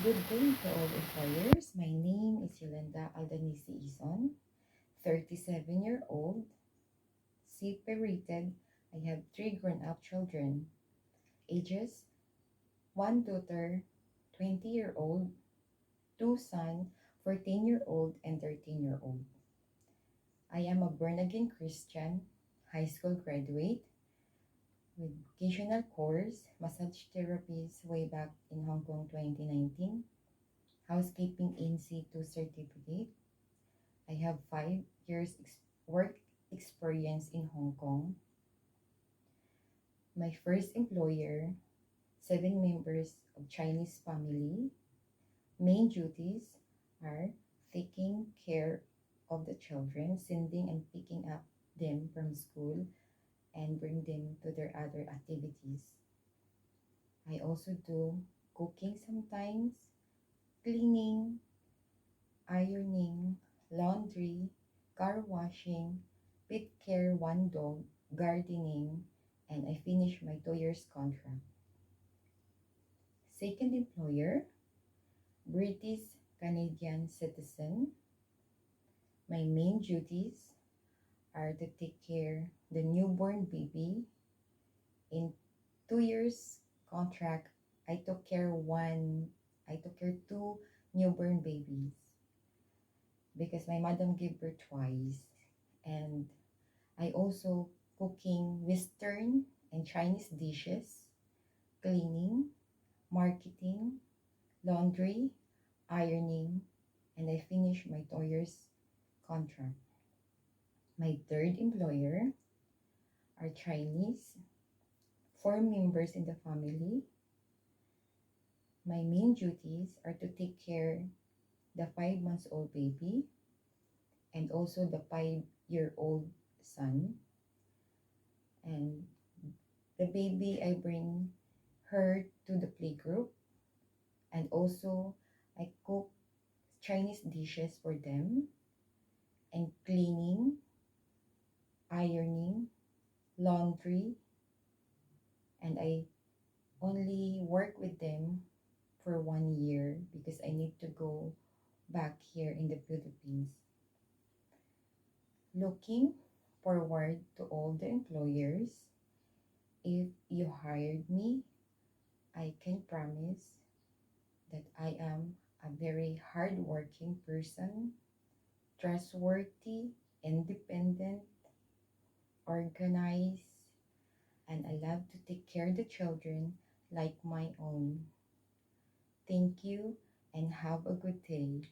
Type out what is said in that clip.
Good day to all employers. My name is Yolanda Aldanisi Ison, 37-year-old, CPA rated. I have three grown-up children, ages one daughter, 20-year-old, two sons, 14-year-old and 13-year-old. I am a born-again Christian, high school graduate with vocational course, massage therapies way back in Hong Kong 2019, housekeeping NC2 certificate. I have 5 years work experience in Hong Kong. My first employer, 7 members of Chinese family. Main duties are taking care of the children, sending and picking up them from school, and bring them to their other activities. I also do cooking sometimes, cleaning, ironing, laundry, car washing, pet care, one dog, gardening, and I finished my 2 years contract. Second employer, British Canadian citizen. My main duties are to take care the newborn baby. In 2 years contract, I took care two newborn babies because my madam gave birth twice, and I also cooking Western and Chinese dishes, cleaning, marketing, laundry, ironing, and I finished my 2 years contract. My third employer are Chinese, 4 members in the family. My main duties are to take care the 5 months old baby and also the 5-year-old son. And the baby, I bring her to the playgroup, and also I cook Chinese dishes for them, and cleaning, ironing, laundry, and I only work with them for 1 year because I need to go back here in the Philippines. Looking forward to all the employers. If you hired me, I can promise that I am a very hardworking person, trustworthy, independent, organized, and I love to take care of the children like my own. Thank you and have a good day.